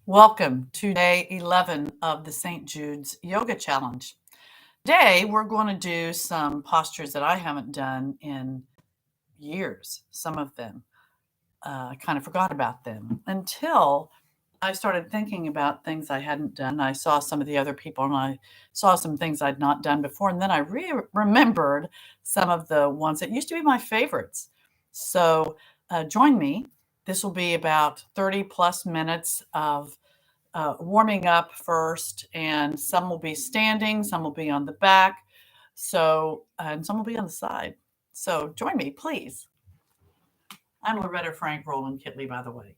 Welcome to day 11 of the St. Jude's Yoga Challenge. Today, we're going to do some postures that I haven't done in years, some of them. I kind of forgot about them until I started thinking about things I hadn't done. I saw some of the other people and I saw some things I'd not done before. And then I remembered some of the ones that used to be my favorites. So join me. This will be about 30 plus minutes of warming up first, and some will be standing, some will be on the back, and some will be on the side. So join me, please. I'm Loretta Frank Rowland-Kitley, by the way.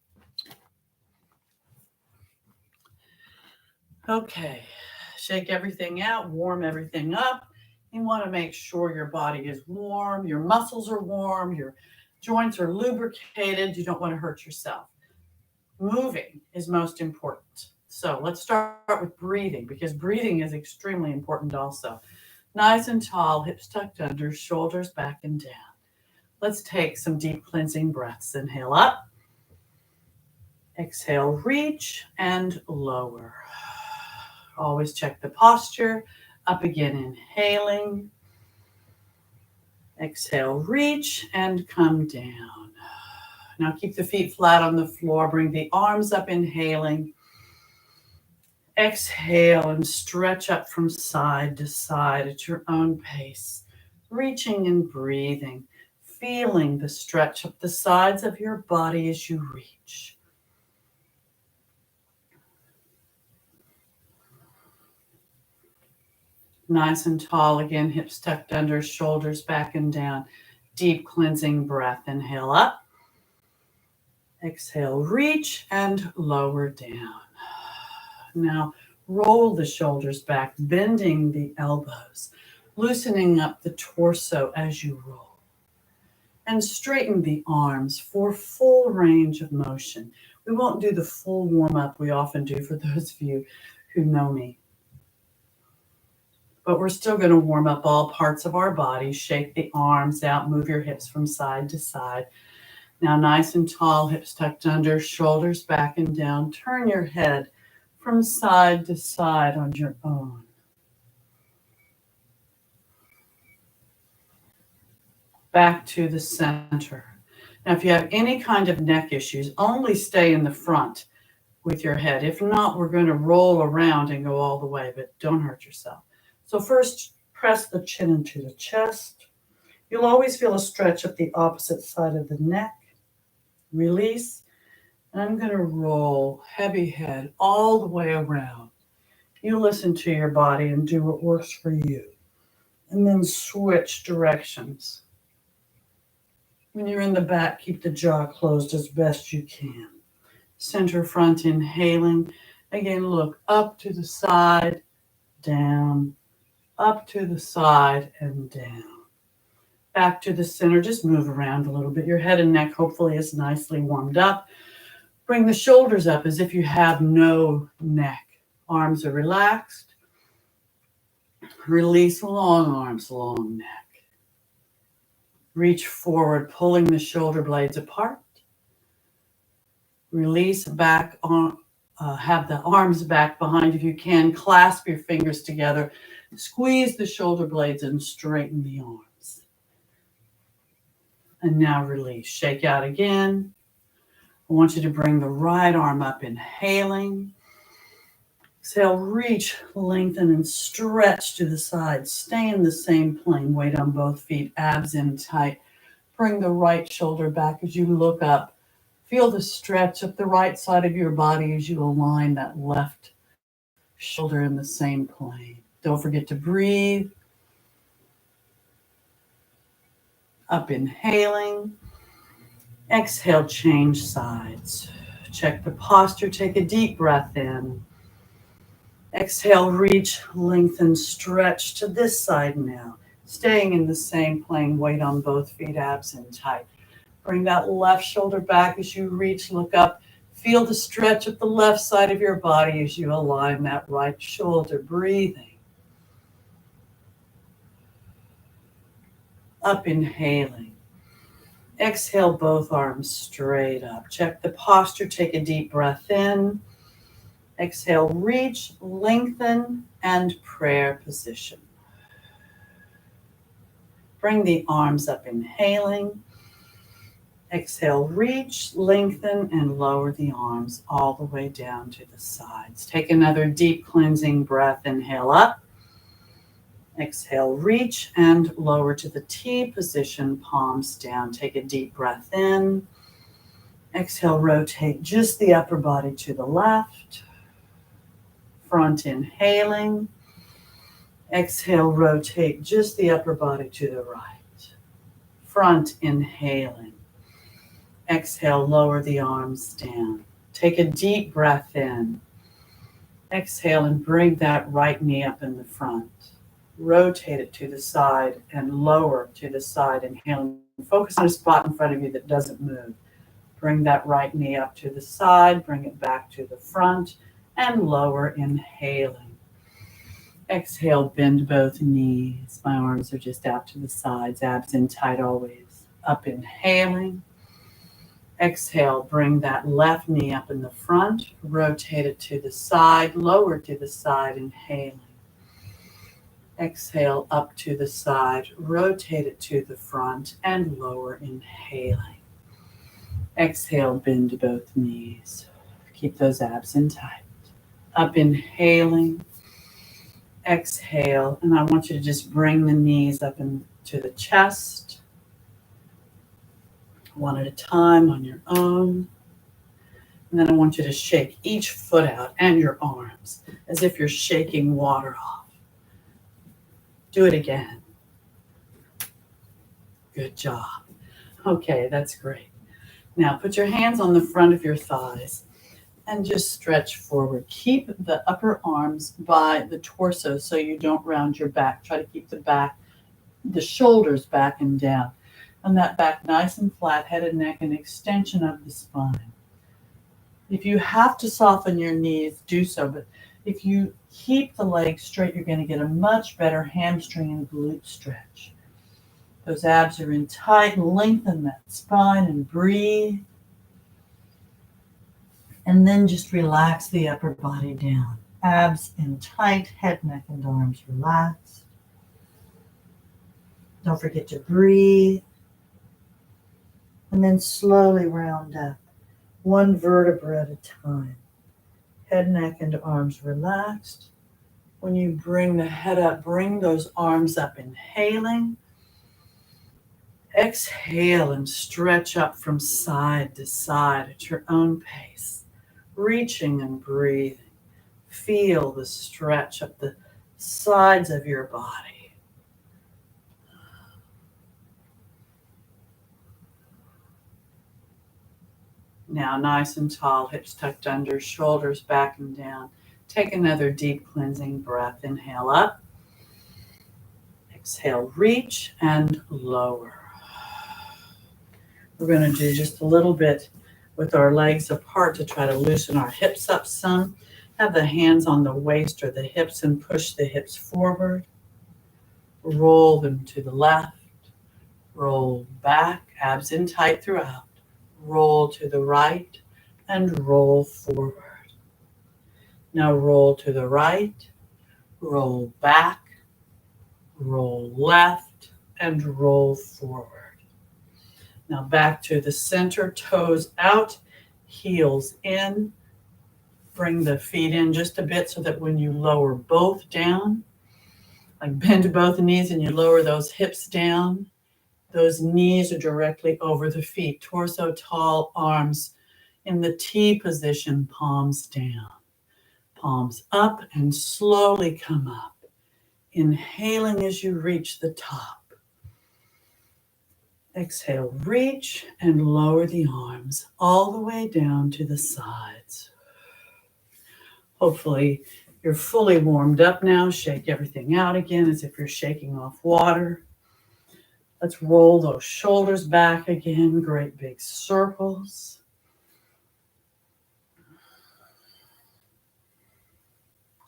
Okay, shake everything out, warm everything up. You want to make sure your body is warm, your muscles are warm, your joints are lubricated. You don't want to hurt yourself. Moving is most important. So let's start with breathing, because breathing is extremely important also. Nice and tall, hips tucked under, shoulders back and down. Let's take some deep cleansing breaths. Inhale up. Exhale, reach and lower. Always check the posture. Up again, inhaling. Exhale, reach and come down. Now keep the feet flat on the floor. Bring the arms up, inhaling. Exhale and stretch up from side to side at your own pace. Reaching and breathing. Feeling the stretch up the sides of your body as you reach. Nice and tall again, hips tucked under, shoulders back and down. Deep cleansing breath. Inhale up. Exhale, reach and lower down. Now roll the shoulders back, bending the elbows, loosening up the torso as you roll. And straighten the arms for full range of motion. We won't do the full warm-up we often do for those of you who know me. But we're still going to warm up all parts of our body. Shake the arms out, move your hips from side to side. Now nice and tall, hips tucked under, shoulders back and down. Turn your head from side to side on your own. Back to the center. Now, if you have any kind of neck issues, only stay in the front with your head. If not, we're going to roll around and go all the way, but don't hurt yourself. So first, press the chin into the chest. You'll always feel a stretch up the opposite side of the neck. Release. And I'm going to roll heavy head all the way around. You listen to your body and do what works for you. And then switch directions. When you're in the back, keep the jaw closed as best you can. Center front, inhaling. Again, look up to the side, down, up to the side, and down. Back to the center. Just move around a little bit. Your head and neck hopefully is nicely warmed up. Bring the shoulders up as if you have no neck. Arms are relaxed. Release long arms, long neck. Reach forward, pulling the shoulder blades apart. Release back on. Have the arms back behind if you can. Clasp your fingers together. Squeeze the shoulder blades and straighten the arms. And now release. Shake out again. I want you to bring the right arm up, inhaling. Exhale, reach, lengthen, and stretch to the side. Stay in the same plane. Weight on both feet, abs in tight. Bring the right shoulder back as you look up. Feel the stretch up the right side of your body as you align that left shoulder in the same plane. Don't forget to breathe. Up, inhaling. Exhale, change sides. Check the posture. Take a deep breath in. Exhale, reach, lengthen, stretch to this side now. Staying in the same plane, weight on both feet, abs in tight. Bring that left shoulder back as you reach, look up. Feel the stretch at the left side of your body as you align that right shoulder, breathing. Up, inhaling. Exhale, both arms straight up. Check the posture. Take a deep breath in. Exhale, reach, lengthen, and prayer position. Bring the arms up, inhaling. Exhale, reach, lengthen, and lower the arms all the way down to the sides. Take another deep cleansing breath. Inhale up. Exhale, reach and lower to the T position, palms down. Take a deep breath in. Exhale, rotate just the upper body to the left. Front inhaling. Exhale, rotate just the upper body to the right. Front inhaling. Exhale, lower the arms down. Take a deep breath in. Exhale and bring that right knee up in the front. Rotate it to the side and lower to the side. Inhaling. Focus on a spot in front of you that doesn't move. Bring that right knee up to the side. Bring it back to the front and lower, inhaling. Exhale, bend both knees. My arms are just out to the sides, abs in tight always. Up, inhaling. Exhale, bring that left knee up in the front, rotate it to the side, lower to the side, inhaling. Exhale, up to the side, rotate it to the front, and lower, inhaling. Exhale, bend both knees. Keep those abs in tight. Up, inhaling. Exhale, and I want you to just bring the knees up into the chest. One at a time on your own. And then I want you to shake each foot out and your arms as if you're shaking water off. Do it again. Good job. Okay, that's great. Now put your hands on the front of your thighs and just stretch forward. Keep the upper arms by the torso so you don't round your back. Try to keep the shoulders back and down. And that back nice and flat, head and neck, and extension of the spine. If you have to soften your knees, do so. But if you keep the legs straight, you're going to get a much better hamstring and glute stretch. Those abs are in tight, and lengthen that spine and breathe. And then just relax the upper body down. Abs in tight, head, neck, and arms relaxed. Don't forget to breathe. And then slowly round up, one vertebra at a time. Head, neck, and arms relaxed. When you bring the head up, bring those arms up, inhaling. Exhale and stretch up from side to side at your own pace, reaching and breathing. Feel the stretch up the sides of your body. Now nice and tall, hips tucked under, shoulders back and down. Take another deep cleansing breath. Inhale up. Exhale, reach and lower. We're going to do just a little bit with our legs apart to try to loosen our hips up some. Have the hands on the waist or the hips and push the hips forward. Roll them to the left. Roll back, abs in tight throughout. Roll to the right and roll forward. Now roll to the right, roll back, roll left, and roll forward. Now back to the center, toes out, heels in. Bring the feet in just a bit so that when you lower both down, like bend both knees and you lower those hips down, those knees are directly over the feet. Torso tall, arms in the T position, palms down. Palms up and slowly come up. Inhaling as you reach the top. Exhale, reach and lower the arms all the way down to the sides. Hopefully you're fully warmed up now. Shake everything out again as if you're shaking off water. Let's roll those shoulders back again, great big circles.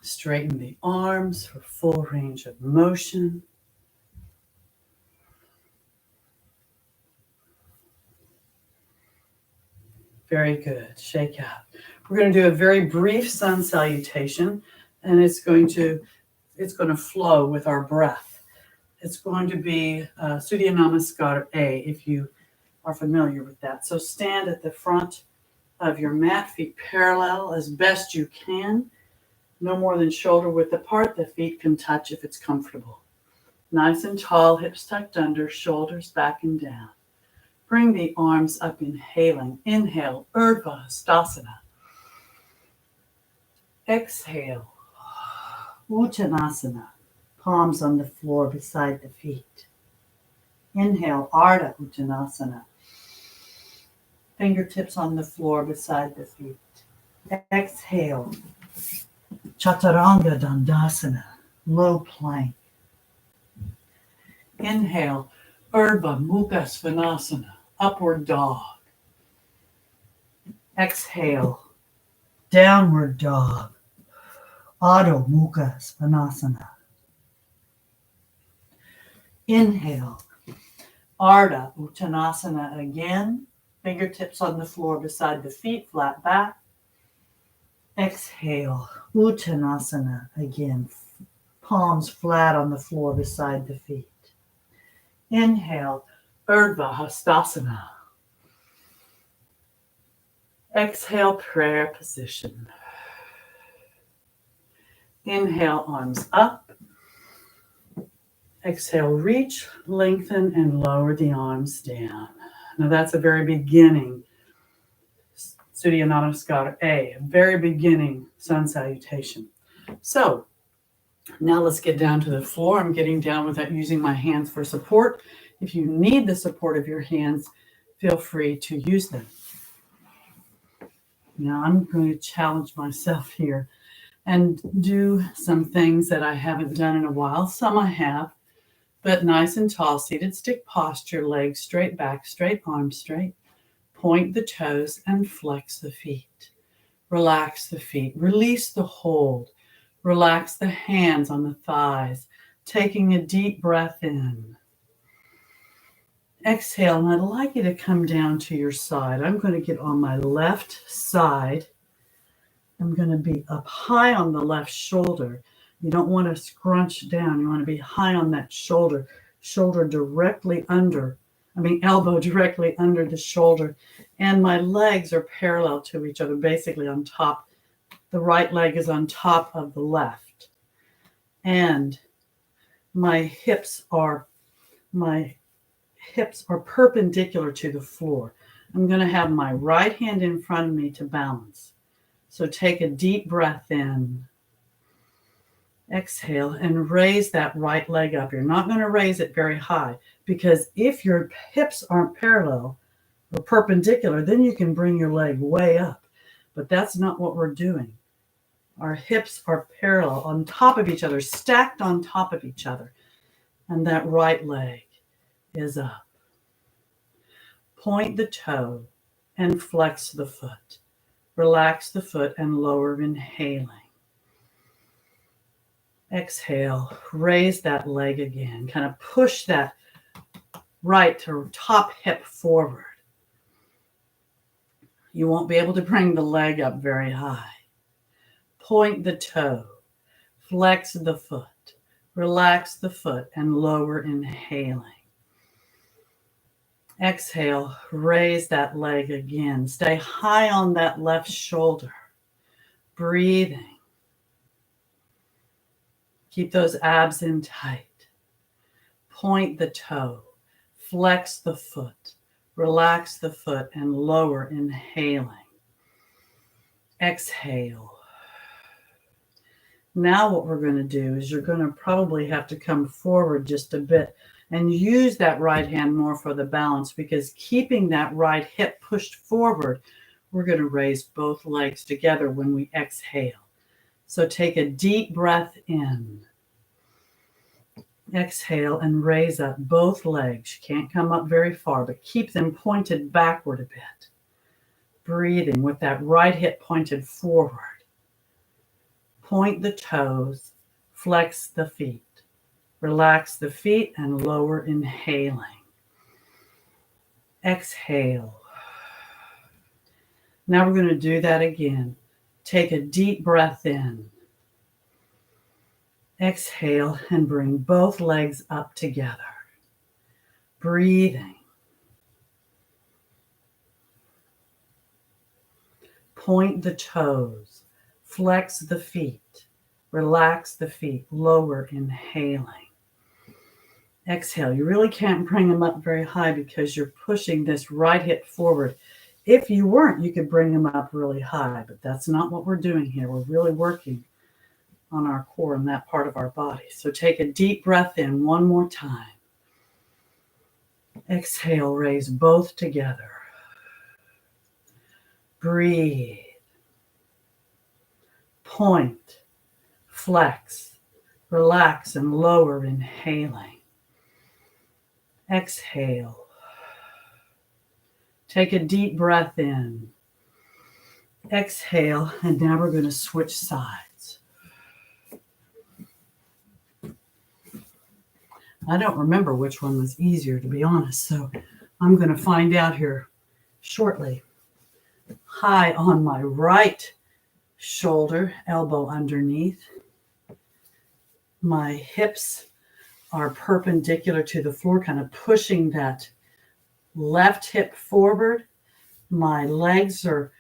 Straighten the arms for full range of motion. Very good. Shake out. We're going to do a very brief sun salutation, and it's going to flow with our breath. It's going to be Surya Namaskar A, if you are familiar with that. So stand at the front of your mat, feet parallel as best you can. No more than shoulder width apart. The feet can touch if it's comfortable. Nice and tall, hips tucked under, shoulders back and down. Bring the arms up, inhaling. Inhale, Urdhva Hastasana. Exhale, Uttanasana. Palms on the floor beside the feet. Inhale, Ardha Uttanasana. Fingertips on the floor beside the feet. Exhale, Chaturanga Dandasana, low plank. Inhale, Urdhva Mukha Svanasana, upward dog. Exhale, downward dog, Adho Mukha Svanasana. Inhale, Ardha Uttanasana again, fingertips on the floor beside the feet, flat back. Exhale, Uttanasana again, palms flat on the floor beside the feet. Inhale, Urdhva Hastasana. Exhale, prayer position. Inhale, arms up. Exhale, reach, lengthen, and lower the arms down. Now that's a very beginning Surya Namaskar A, very beginning sun salutation. So now let's get down to the floor. I'm getting down without using my hands for support. If you need the support of your hands, feel free to use them. Now I'm going to challenge myself here and do some things that I haven't done in a while. Some I have, but nice and tall, seated stick posture, legs straight back, straight arms straight. Point the toes and flex the feet. Relax the feet. Release the hold. Relax the hands on the thighs, taking a deep breath in. Exhale, and I'd like you to come down to your side. I'm going to get on my left side. I'm going to be up high on the left shoulder. You don't want to scrunch down. You want to be high on that shoulder, elbow directly under the shoulder. And my legs are parallel to each other, basically on top. The right leg is on top of the left. And my hips are perpendicular to the floor. I'm going to have my right hand in front of me to balance. So take a deep breath in. Exhale and raise that right leg up. You're not going to raise it very high because if your hips aren't parallel or perpendicular, then you can bring your leg way up. But that's not what we're doing. Our hips are parallel on top of each other, stacked on top of each other. And that right leg is up. Point the toe and flex the foot. Relax the foot and lower, inhaling. Exhale, raise that leg again. Kind of push that right to top hip forward. You won't be able to bring the leg up very high. Point the toe, flex the foot, relax the foot and lower, inhaling. Exhale, raise that leg again. Stay high on that left shoulder. Breathing. Keep those abs in tight. Point the toe, flex the foot, relax the foot and lower, inhaling. Exhale. Now what we're going to do is you're going to probably have to come forward just a bit and use that right hand more for the balance, because keeping that right hip pushed forward, we're going to raise both legs together when we exhale. So take a deep breath in. Exhale and raise up both legs. You can't come up very far, but keep them pointed backward a bit. Breathing with that right hip pointed forward. Point the toes, flex the feet. Relax the feet and lower, inhaling. Exhale. Now we're going to do that again. Take a deep breath in. Exhale and bring both legs up together. Breathing. Point the toes. Flex the feet. Relax the feet. Lower, inhaling. Exhale. You really can't bring them up very high because you're pushing this right hip forward. If you weren't, you could bring them up really high, but that's not what we're doing here. We're really working on our core and that part of our body. So take a deep breath in one more time. Exhale, raise both together. Breathe. Point, flex, relax, and lower, inhaling. Exhale. Take a deep breath in. Exhale, and now we're going to switch sides. I don't remember which one was easier, to be honest, so I'm going to find out here shortly. High on my right shoulder, elbow underneath. My hips are perpendicular to the floor, kind of pushing that left hip forward. My legs are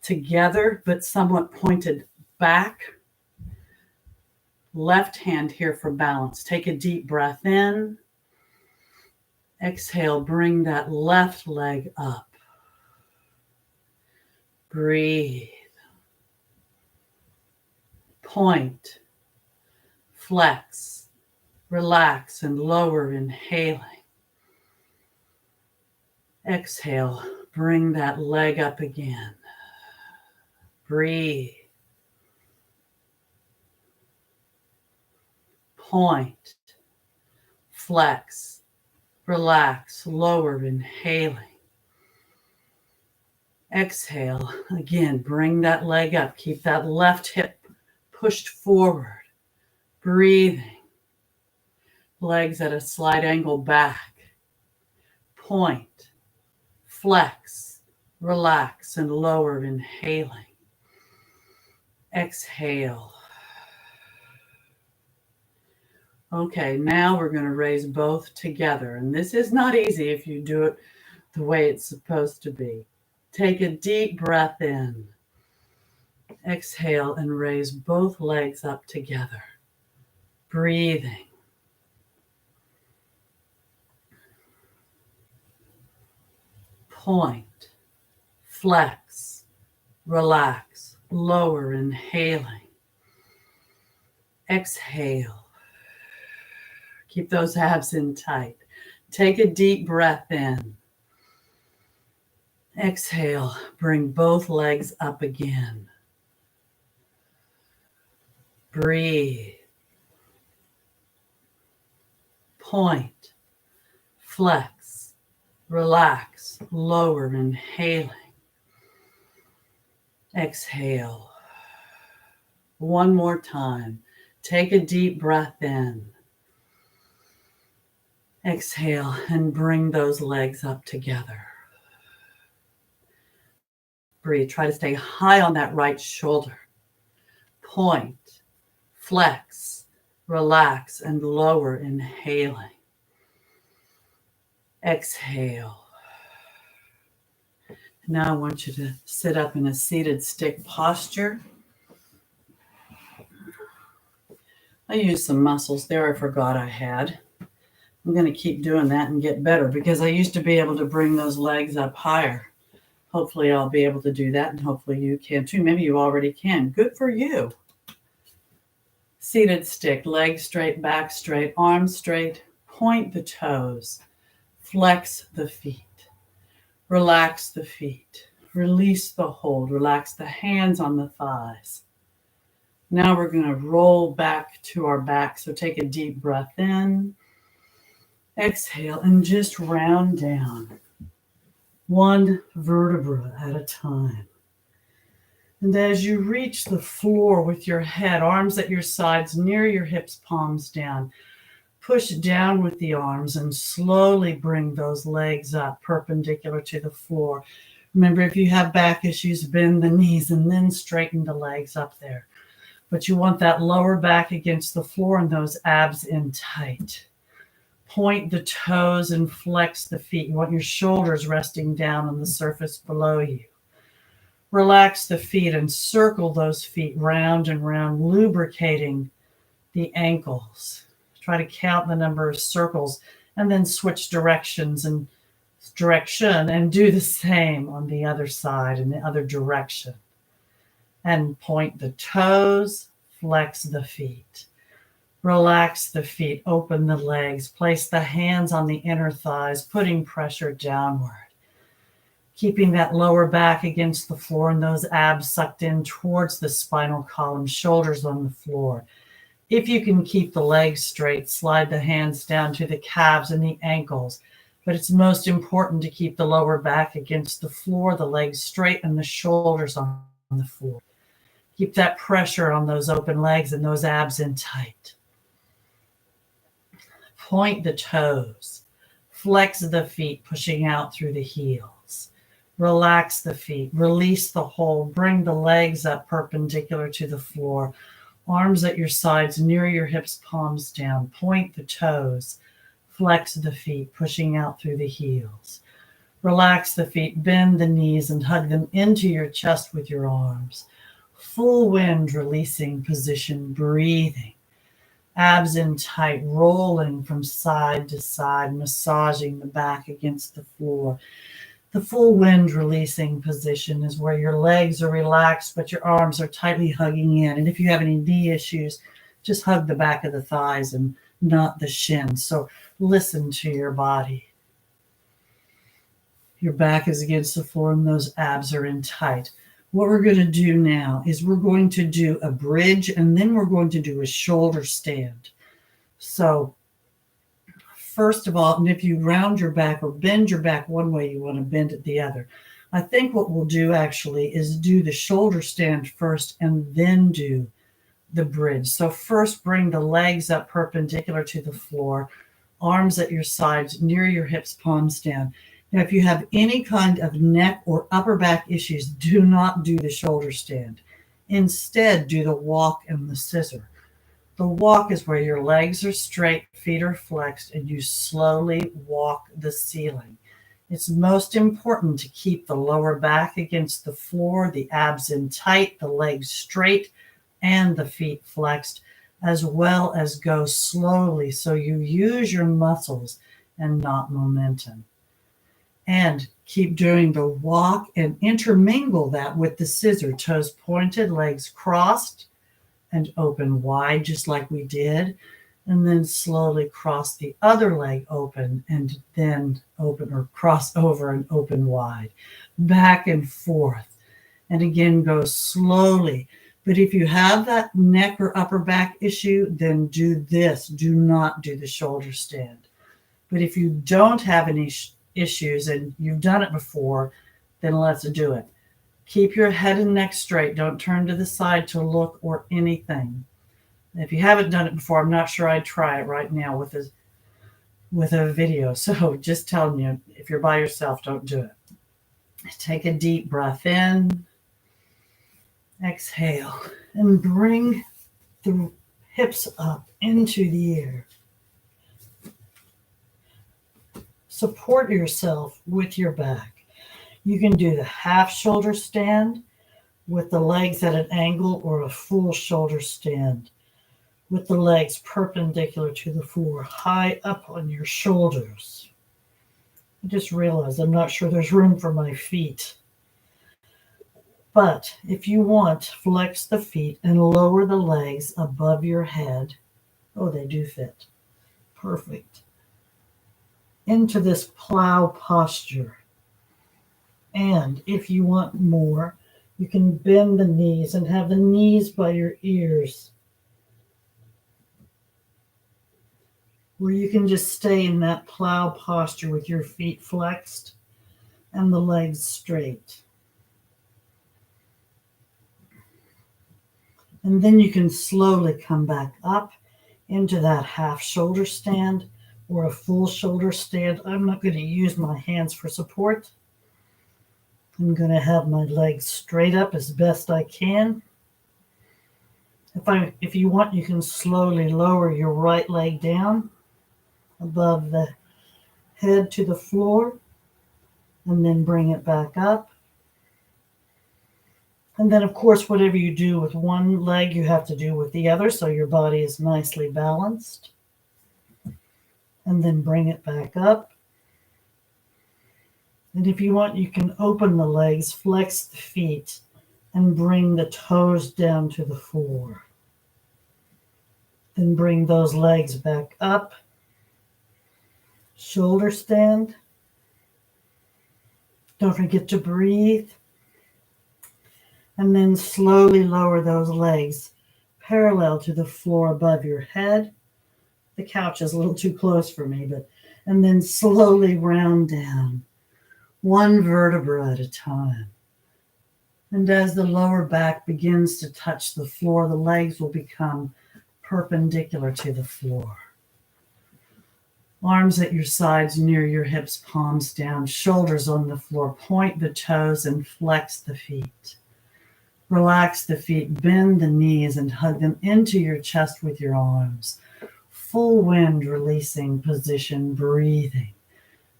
together, but somewhat pointed back. Left hand here for balance. Take a deep breath in. Exhale, bring that left leg up. Breathe. Point. Flex. Relax and lower, inhaling. Exhale, bring that leg up again. Breathe. Point, flex, relax, lower, inhaling. Exhale, again, bring that leg up. Keep that left hip pushed forward. Breathing. Legs at a slight angle back. Point, flex, relax, and lower, inhaling. Exhale. Okay, now we're going to raise both together. And this is not easy if you do it the way it's supposed to be. Take a deep breath in. Exhale and raise both legs up together. Breathing. Point. Flex. Relax. Lower, inhaling. Exhale. Keep those abs in tight. Take a deep breath in. Exhale, bring both legs up again. Breathe. Point. Flex. Relax. Lower, inhaling. Exhale. One more time. Take a deep breath in. Exhale and bring those legs up together. Breathe. Try to stay high on that right shoulder. Point, flex, relax, and lower, inhaling. Exhale. Now I want you to sit up in a seated stick posture. I used some muscles there I forgot I had. I'm going to keep doing that and get better because I used to be able to bring those legs up higher. Hopefully I'll be able to do that, and hopefully you can too. Maybe you already can. Good for you. Seated stick, legs straight, back straight, arms straight. Point the toes. Flex the feet. Relax the feet. Release the hold. Relax the hands on the thighs. Now we're going to roll back to our back. So take a deep breath in. Exhale and just round down. One vertebra at a time. And as you reach the floor with your head, arms at your sides, near your hips, palms down, push down with the arms and slowly bring those legs up perpendicular to the floor. Remember, if you have back issues, bend the knees and then straighten the legs up there. But you want that lower back against the floor and those abs in tight. Point the toes and flex the feet. You want your shoulders resting down on the surface below you. Relax the feet and circle those feet round and round, lubricating the ankles. Try to count the number of circles and then switch direction and do the same on the other side in the other direction. And point the toes, flex the feet. Relax the feet, open the legs, place the hands on the inner thighs, putting pressure downward. Keeping that lower back against the floor and those abs sucked in towards the spinal column, shoulders on the floor. If you can keep the legs straight, slide the hands down to the calves and the ankles. But it's most important to keep the lower back against the floor, the legs straight, and the shoulders on the floor. Keep that pressure on those open legs and those abs in tight. Point the toes. Flex the feet, pushing out through the heels. Relax the feet. Release the hold. Bring the legs up perpendicular to the floor. Arms at your sides, near your hips, palms down. Point the toes. Flex the feet, pushing out through the heels. Relax the feet, bend the knees, and hug them into your chest with your arms. Full wind releasing position, breathing. Abs in tight, rolling from side to side, massaging the back against the floor. The full wind releasing position is where your legs are relaxed, but your arms are tightly hugging in. And if you have any knee issues, just hug the back of the thighs and not the shins. So listen to your body. Your back is against the floor and those abs are in tight. What we're going to do now is we're going to do a bridge and then we're going to do a shoulder stand. So first of all, and if you round your back or bend your back one way, you want to bend it the other. I think what we'll do actually is do the shoulder stand first and then do the bridge. So first bring the legs up perpendicular to the floor, arms at your sides, near your hips, palms down. Now, if you have any kind of neck or upper back issues, do not do the shoulder stand. Instead, do the walk and the scissor. The walk is where your legs are straight, feet are flexed, and you slowly walk the ceiling. It's most important to keep the lower back against the floor, the abs in tight, the legs straight, and the feet flexed, as well as go slowly so you use your muscles and not momentum. And keep doing the walk and intermingle that with the scissor, toes pointed, legs crossed, and open wide, just like we did. And then slowly cross the other leg open and then open or cross over and open wide. Back and forth. And again, go slowly. But if you have that neck or upper back issue, then do this. Do not do the shoulder stand. But if you don't have any issues and you've done it before, then let's do it. Keep your head and neck straight. Don't turn to the side to look or anything. If you haven't done it before, I'm not sure I'd try it right now with a video. So just telling you, if you're by yourself, don't do it. Take a deep breath in. Exhale. And bring the hips up into the air. Support yourself with your back. You can do the half shoulder stand with the legs at an angle or a full shoulder stand with the legs perpendicular to the floor, high up on your shoulders. I just realized I'm not sure there's room for my feet. But if you want, flex the feet and lower the legs above your head. Oh, they do fit. Perfect. Into this plow posture. And if you want more, you can bend the knees and have the knees by your ears, where you can just stay in that plow posture with your feet flexed and the legs straight. And then you can slowly come back up into that half shoulder stand or a full shoulder stand. I'm not going to use my hands for support. I'm going to have my legs straight up as best I can. If you want, you can slowly lower your right leg down above the head to the floor and then bring it back up. And then, of course, whatever you do with one leg, you have to do with the other so your body is nicely balanced. And then bring it back up. And if you want, you can open the legs, flex the feet, and bring the toes down to the floor. Then bring those legs back up. Shoulder stand. Don't forget to breathe. And then slowly lower those legs parallel to the floor above your head. The couch is a little too close for me, and then slowly round down, one vertebra at a time. And as the lower back begins to touch the floor, the legs will become perpendicular to the floor. Arms at your sides near your hips, palms down, shoulders on the floor. Point the toes and flex the feet. Relax the feet, bend the knees and hug them into your chest with your arms. Full wind releasing position, breathing.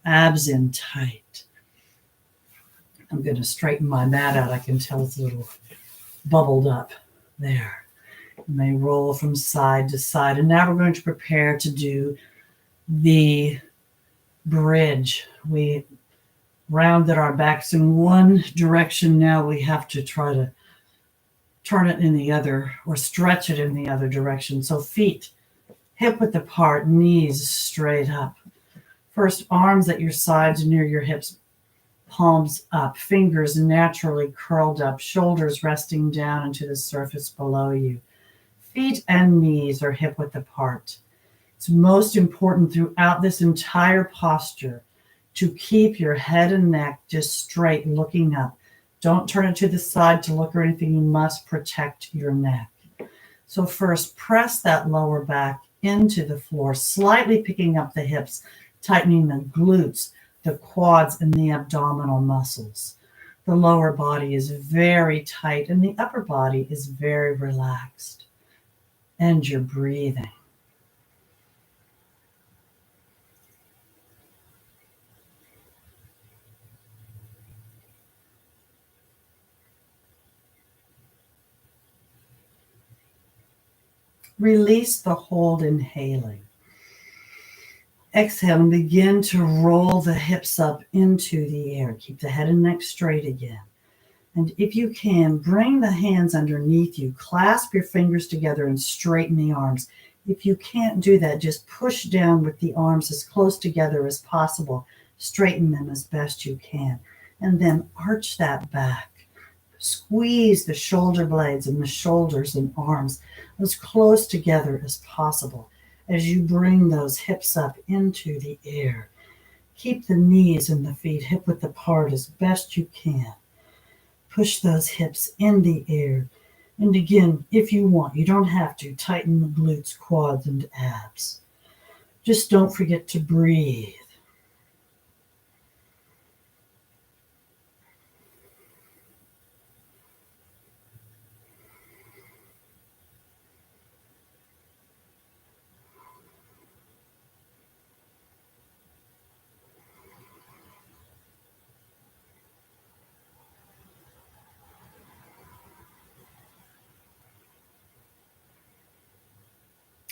Abs in tight. I'm going to straighten my mat out. I can tell it's a little bubbled up there. You may roll from side to side. And now we're going to prepare to do the bridge. We rounded our backs in one direction. Now we have to try to turn it in the other or stretch it in the other direction. So feet hip width apart, knees straight up. First, arms at your sides near your hips, palms up, fingers naturally curled up, shoulders resting down into the surface below you. Feet and knees are hip width apart. It's most important throughout this entire posture to keep your head and neck just straight, looking up. Don't turn it to the side to look or anything. You must protect your neck. So first, press that lower back into the floor, slightly picking up the hips, tightening the glutes, the quads, and the abdominal muscles. The lower body is very tight and the upper body is very relaxed. And you're breathing. Release the hold, inhaling. Exhale and begin to roll the hips up into the air. Keep the head and neck straight again. And if you can, bring the hands underneath you. Clasp your fingers together and straighten the arms. If you can't do that, just push down with the arms as close together as possible. Straighten them as best you can. And then arch that back. Squeeze the shoulder blades and the shoulders and arms as close together as possible as you bring those hips up into the air. Keep the knees and the feet hip width apart as best you can. Push those hips in the air. And again, if you want, you don't have to, tighten the glutes, quads, and abs. Just don't forget to breathe.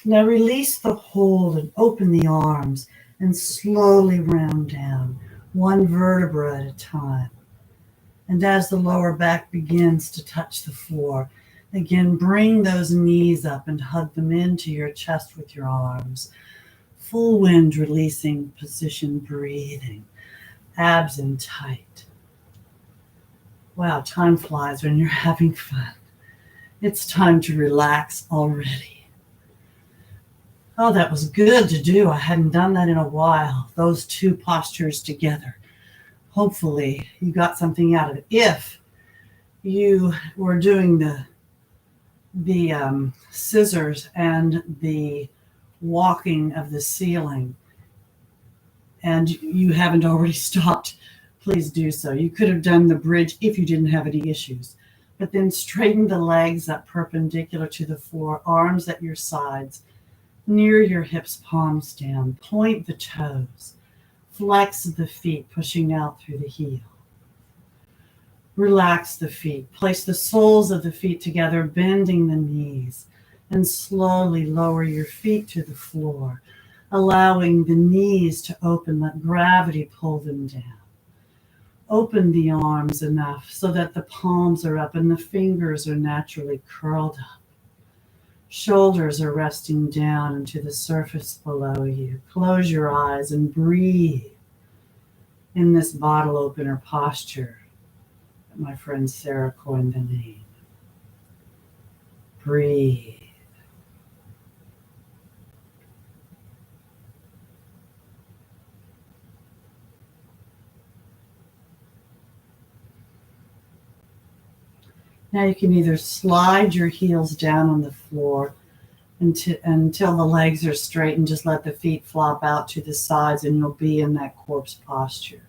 Now release the hold and open the arms and slowly round down, one vertebra at a time. And as the lower back begins to touch the floor, again, bring those knees up and hug them into your chest with your arms. Full wind releasing position, breathing. Abs in tight. Wow, time flies when you're having fun. It's time to relax already. Oh, that was good to do. I hadn't done that in a while. Those two postures together. Hopefully you got something out of it. If you were doing the scissors and the walking of the ceiling and you haven't already stopped, please do so. You could have done the bridge if you didn't have any issues. But then straighten the legs up perpendicular to the floor, arms at your sides, near your hips, palms down. Point the toes. Flex the feet, pushing out through the heel. Relax the feet. Place the soles of the feet together, bending the knees, and slowly lower your feet to the floor, allowing the knees to open. Let gravity pull them down. Open the arms enough so that the palms are up and the fingers are naturally curled up. Shoulders are resting down into the surface below you. Close your eyes and breathe in this bottle opener posture that my friend Sarah coined the name. Breathe. Now you can either slide your heels down on the floor until the legs are straight and just let the feet flop out to the sides and you'll be in that corpse posture.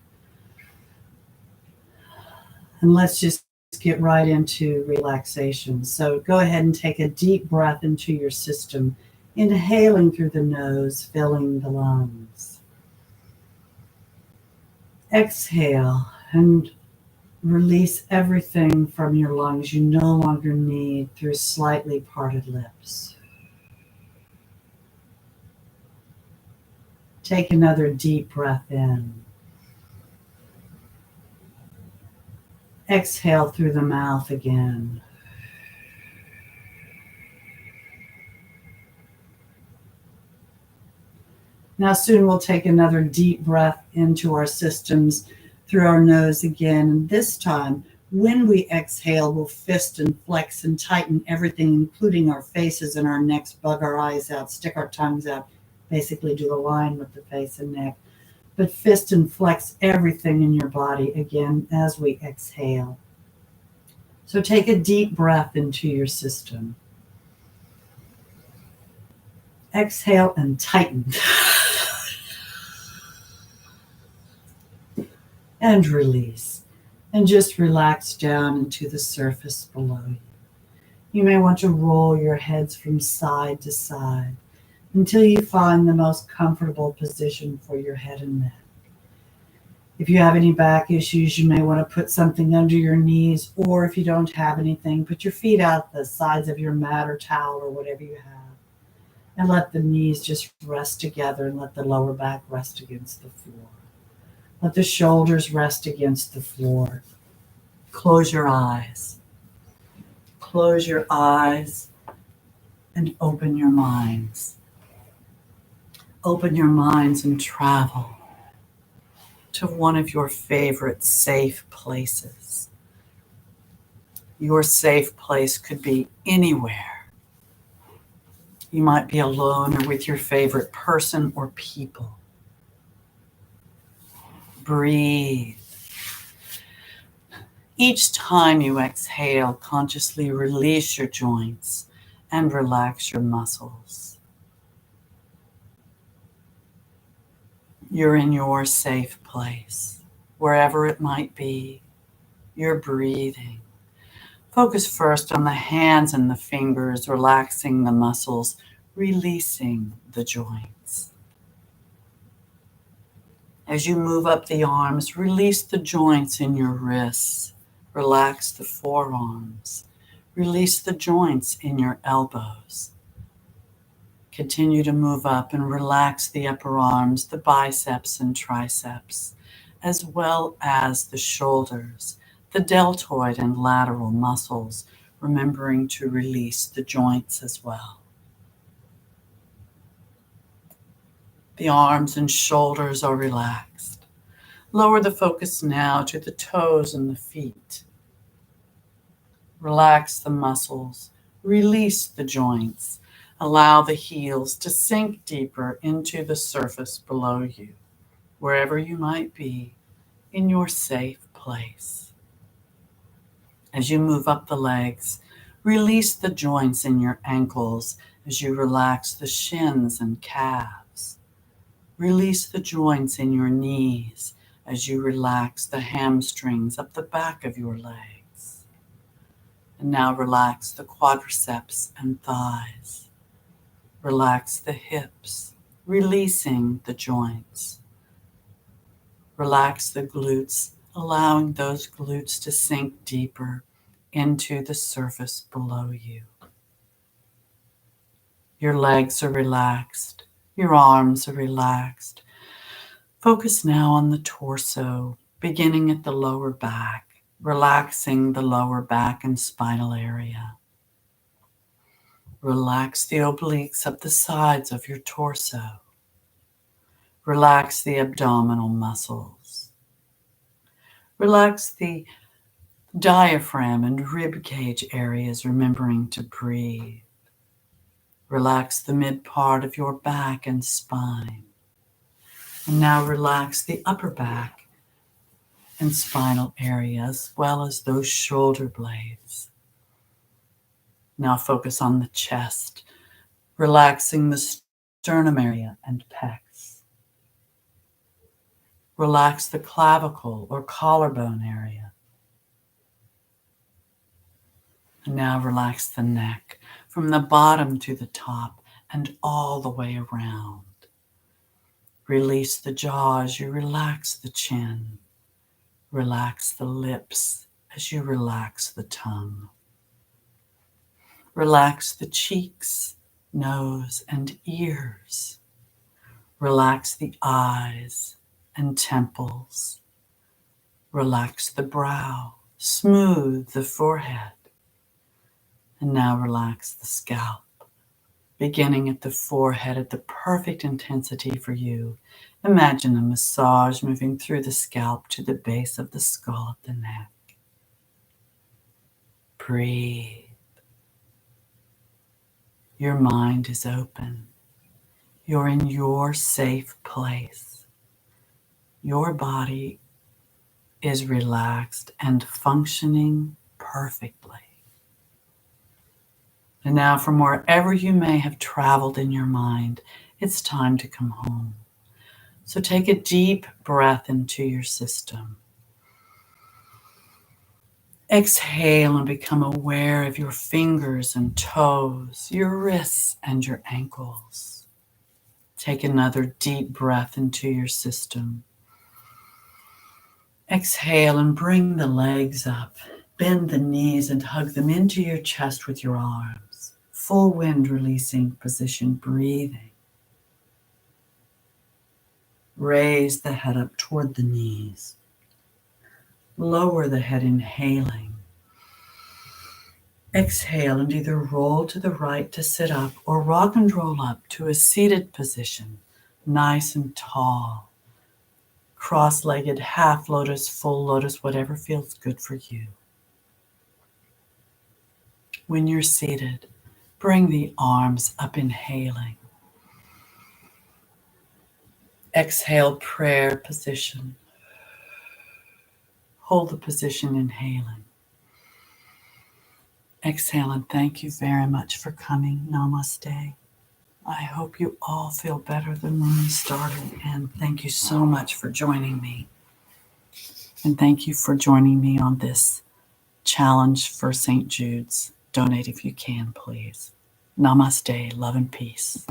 And let's just get right into relaxation. So go ahead and take a deep breath into your system, inhaling through the nose, filling the lungs. Exhale and release everything from your lungs you no longer need through slightly parted lips. Take another deep breath in. Exhale through the mouth again. Now soon we'll take another deep breath into our systems through our nose again. And this time, when we exhale, we'll fist and flex and tighten everything, including our faces and our necks, bug our eyes out, stick our tongues out, basically do the line with the face and neck. But fist and flex everything in your body again as we exhale. So take a deep breath into your system. Exhale and tighten. And release. And just relax down into the surface below you. You may want to roll your heads from side to side until you find the most comfortable position for your head and neck. If you have any back issues, you may want to put something under your knees, or if you don't have anything, put your feet out the sides of your mat or towel or whatever you have, and let the knees just rest together and let the lower back rest against the floor. Let the shoulders rest against the floor. Close your eyes. Close your eyes and open your minds. Open your minds and travel to one of your favorite safe places. Your safe place could be anywhere. You might be alone or with your favorite person or people. Breathe. Each time you exhale, consciously release your joints and relax your muscles. You're in your safe place, wherever it might be. You're breathing. Focus first on the hands and the fingers, relaxing the muscles, releasing the joints. As you move up the arms, release the joints in your wrists. Relax the forearms. Release the joints in your elbows. Continue to move up and relax the upper arms, the biceps and triceps, as well as the shoulders, the deltoid and lateral muscles, remembering to release the joints as well. The arms and shoulders are relaxed. Lower the focus now to the toes and the feet. Relax the muscles. Release the joints. Allow the heels to sink deeper into the surface below you, wherever you might be in your safe place. As you move up the legs, release the joints in your ankles as you relax the shins and calves. Release the joints in your knees as you relax the hamstrings up the back of your legs. And now relax the quadriceps and thighs. Relax the hips, releasing the joints. Relax the glutes, allowing those glutes to sink deeper into the surface below you. Your legs are relaxed. Your arms are relaxed. Focus now on the torso, beginning at the lower back, relaxing the lower back and spinal area. Relax the obliques up the sides of your torso. Relax the abdominal muscles. Relax the diaphragm and rib cage areas, remembering to breathe. Relax the mid part of your back and spine. And now relax the upper back and spinal area, as well as those shoulder blades. Now focus on the chest, relaxing the sternum area and pecs. Relax the clavicle or collarbone area. And now relax the neck from the bottom to the top and all the way around. Release the jaw as you relax the chin. Relax the lips as you relax the tongue. Relax the cheeks, nose, and ears. Relax the eyes and temples. Relax the brow, smooth the forehead. And now relax the scalp, beginning at the forehead at the perfect intensity for you. Imagine a massage moving through the scalp to the base of the skull at the neck. Breathe. Your mind is open. You're in your safe place. Your body is relaxed and functioning perfectly. And now, from wherever you may have traveled in your mind, it's time to come home. So take a deep breath into your system. Exhale and become aware of your fingers and toes, your wrists and your ankles. Take another deep breath into your system. Exhale and bring the legs up. Bend the knees and hug them into your chest with your arms. Full wind releasing position, breathing. Raise the head up toward the knees. Lower the head, inhaling. Exhale and either roll to the right to sit up or rock and roll up to a seated position, nice and tall. Cross-legged, half lotus, full lotus, whatever feels good for you. When you're seated, bring the arms up, inhaling. Exhale, prayer position. Hold the position, inhaling. Exhale, and thank you very much for coming. Namaste. I hope you all feel better than when we started, and thank you so much for joining me. And thank you for joining me on this challenge for St. Jude's. Donate if you can, please. Namaste, love and peace.